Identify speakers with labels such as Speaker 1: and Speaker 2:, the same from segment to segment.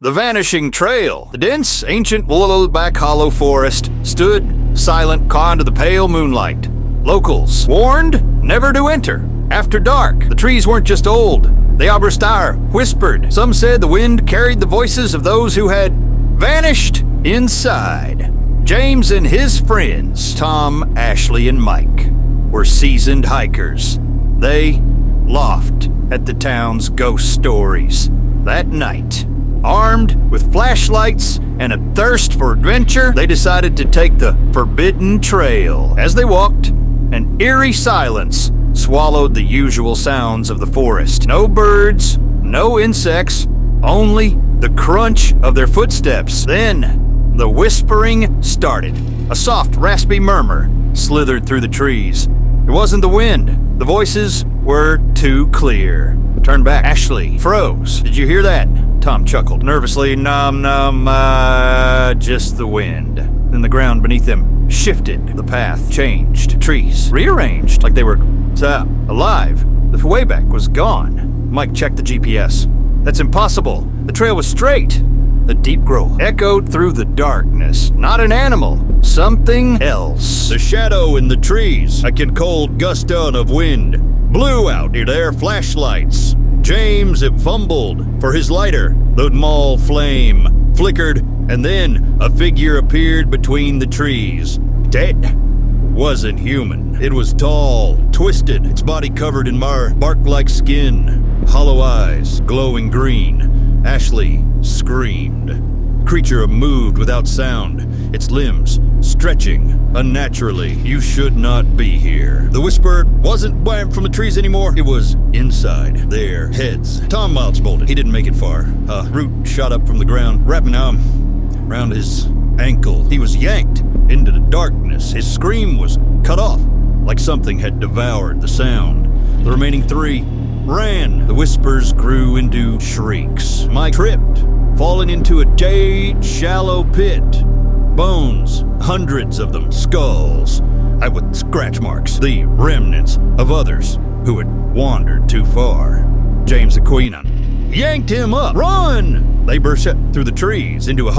Speaker 1: The Vanishing Trail. The dense, ancient, willowed-back hollow forest stood silent, caught into the pale moonlight. Locals warned never to enter. After dark, the trees weren't just old. The arbustar whispered. Some said the wind carried the voices of those who had vanished inside. James and his friends, Tom, Ashley, and Mike, were seasoned hikers. They laughed at the town's ghost stories. That night, armed with flashlights and a thirst for adventure, they decided to take the forbidden trail. As they walked, an eerie silence swallowed the usual sounds of the forest. No birds, no insects, only the crunch of their footsteps. Then, the whispering started. A soft, raspy murmur slithered through the trees. It wasn't the wind. The voices were too clear. Turn back. Ashley froze. Did you hear that? Tom chuckled nervously. Just the wind. Then the ground beneath them shifted. The path changed. Trees rearranged like they were alive. The wayback was gone. Mike checked the GPS. That's impossible. The trail was straight. The deep growl echoed through the darkness. Not an animal. Something else. The shadow in the trees, like a cold gust of wind, blew out their flashlights. James fumbled for his lighter. The small flame flickered, and then a figure appeared between the trees. That wasn't human. It was tall, twisted, its body covered in bark-like skin, hollow eyes glowing green. Ashley screamed. Creature moved without sound, its limbs stretching unnaturally. You should not be here. The whisper wasn't from the trees anymore. It was inside their heads. Tom mouth bolted. He didn't make it far. A root shot up from the ground, wrapping around his ankle. He was yanked into the darkness. His scream was cut off, like something had devoured the sound. The remaining three ran. The whispers grew into shrieks. Mike tripped, falling into a shallow pit. Bones, hundreds of them, skulls, with scratch marks, the remnants of others who had wandered too far. James and Queenan yanked him up. Run! They burst through the trees into a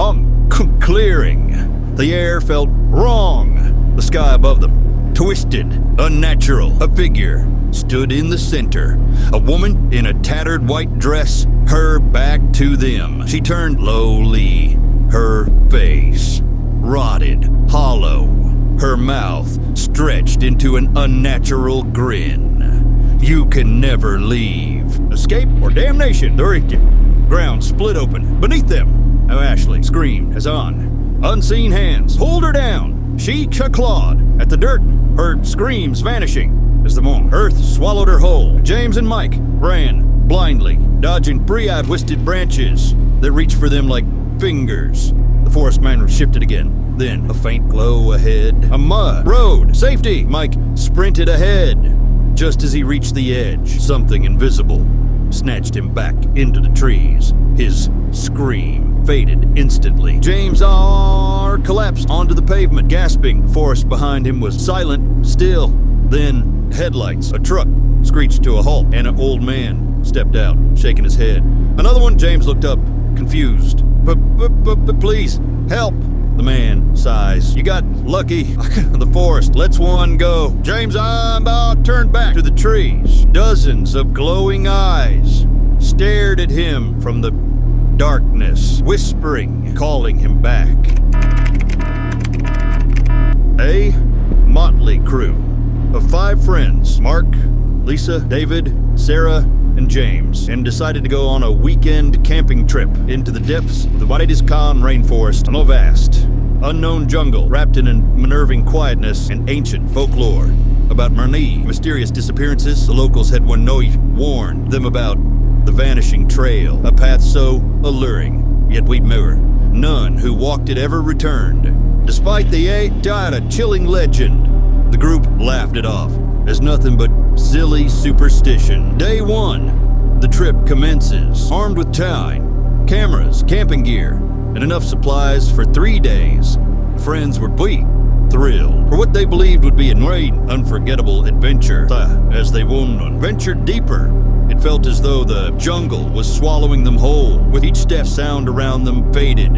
Speaker 1: clearing. The air felt wrong. The sky above them, twisted, unnatural. A figure stood in the center. A woman in a tattered white dress, her back to them. She turned lowly, her face rotted, hollow, her mouth stretched into an unnatural grin. You can never leave. Escape or damnation. The ground split open beneath them. Ashley screamed as unseen hands pulled her down. She clawed at the dirt, her screams vanishing as the earth swallowed her whole. James and Mike ran blindly, dodging twisted branches that reached for them like fingers. The forest man shifted again. Then a faint glow ahead. A mud road. Safety! Mike sprinted ahead. Just as he reached the edge, something invisible snatched him back into the trees. His scream faded instantly. James collapsed onto the pavement, gasping. The forest behind him was silent, still. Then headlights. A truck screeched to a halt, and an old man stepped out, shaking his head. Another one. James looked up, confused. But please, help. The man sighs. You got lucky. The forest lets one go. James turned back to the trees. Dozens of glowing eyes stared at him from the darkness, whispering, calling him back. A motley crew of 5 friends, Mark, Lisa, David, Sarah, and James, and decided to go on a weekend camping trip into the depths of the ATUS Rainforest, a vast, unknown jungle wrapped in unnerving quietness and ancient folklore. About many mysterious disappearances, the locals had warned them about the Vanishing Trail, a path so alluring, yet none who walked it ever returned. Despite the chilling legend, the group laughed it off as nothing but silly superstition. Day 1, the trip commences. Armed with time, cameras, camping gear, and enough supplies for 3 days, friends were thrilled for what they believed would be an unforgettable adventure. As they ventured deeper It felt as though the jungle was swallowing them whole. With each step, sound around them faded,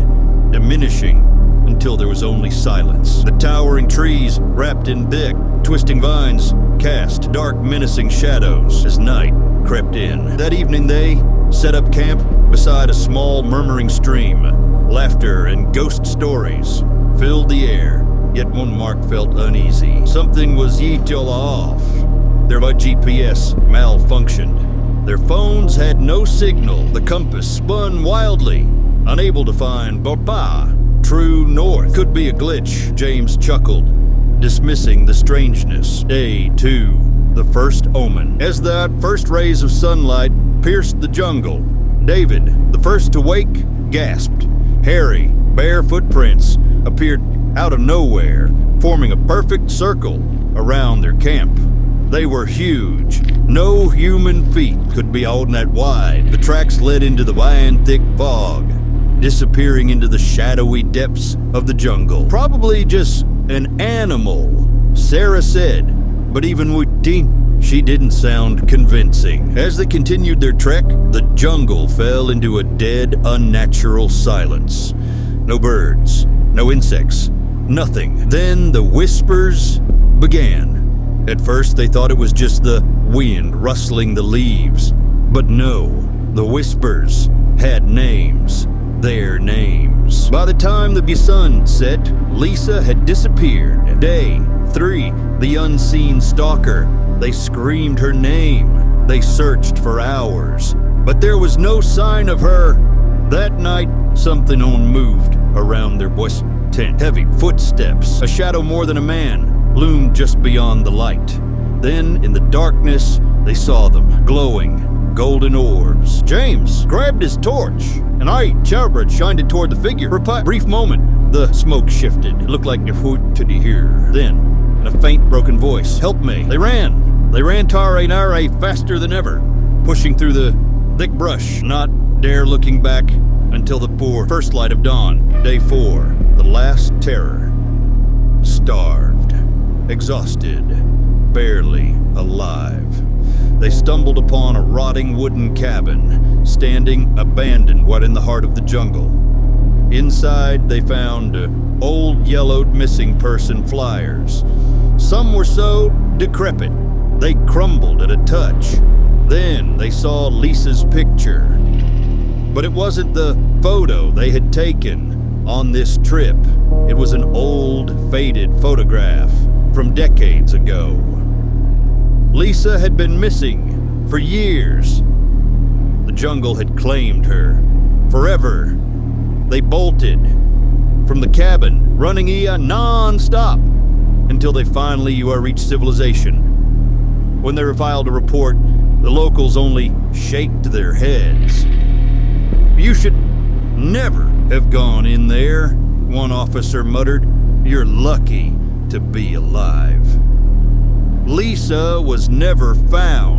Speaker 1: diminishing until there was only silence. The towering trees, wrapped in thick, twisting vines, cast dark, menacing shadows as night crept in. That evening they set up camp beside a small, murmuring stream. Laughter and ghost stories filled the air, yet one Mark felt uneasy. Something was yeetala off. Their GPS malfunctioned. Their phones had no signal. The compass spun wildly, unable to find Baba. True north. Could be a glitch, James chuckled, dismissing the strangeness. Day 2, the first omen. As the first rays of sunlight pierced the jungle, David, the first to wake, gasped. Hairy, bare footprints appeared out of nowhere, forming a perfect circle around their camp. They were huge. No human feet could be all that wide. The tracks led into the wide, thick fog, disappearing into the shadowy depths of the jungle. Probably just an animal, Sarah said, but even with Dean, she didn't sound convincing. As they continued their trek, the jungle fell into a dead, unnatural silence. No birds, no insects, nothing. Then the whispers began. At first they thought it was just the wind rustling the leaves, but no, the whispers had names. Their names. By the time the sun set, Lisa had disappeared. Day 3, the unseen stalker. They screamed her name. They searched for hours, but there was no sign of her. That night, something moved around their boy's tent. Heavy footsteps, a shadow more than a man, loomed just beyond the light. Then, in the darkness, they saw them, glowing golden orbs. James grabbed his torch, and Chowbird shined it toward the figure. For a brief moment, the smoke shifted. It looked like the hood to the here. Then, in a faint, broken voice, "Help me." They ran. They ran Tare Nare faster than ever, pushing through the thick brush, not dare looking back until the poor first light of dawn. Day 4, the last terror. Starved, exhausted, barely alive. They stumbled upon a rotting wooden cabin, standing abandoned right in the heart of the jungle. Inside, they found old yellowed missing person flyers. Some were so decrepit, they crumbled at a touch. Then they saw Lisa's picture. But it wasn't the photo they had taken on this trip. It was an old, faded photograph from decades ago. Lisa had been missing for years. The jungle had claimed her forever. They bolted from the cabin, running non-stop, until they finally reached civilization. When they filed a report, the locals only shaked their heads. "You should never have gone in there," one officer muttered. "You're lucky to be alive." Lisa was never found.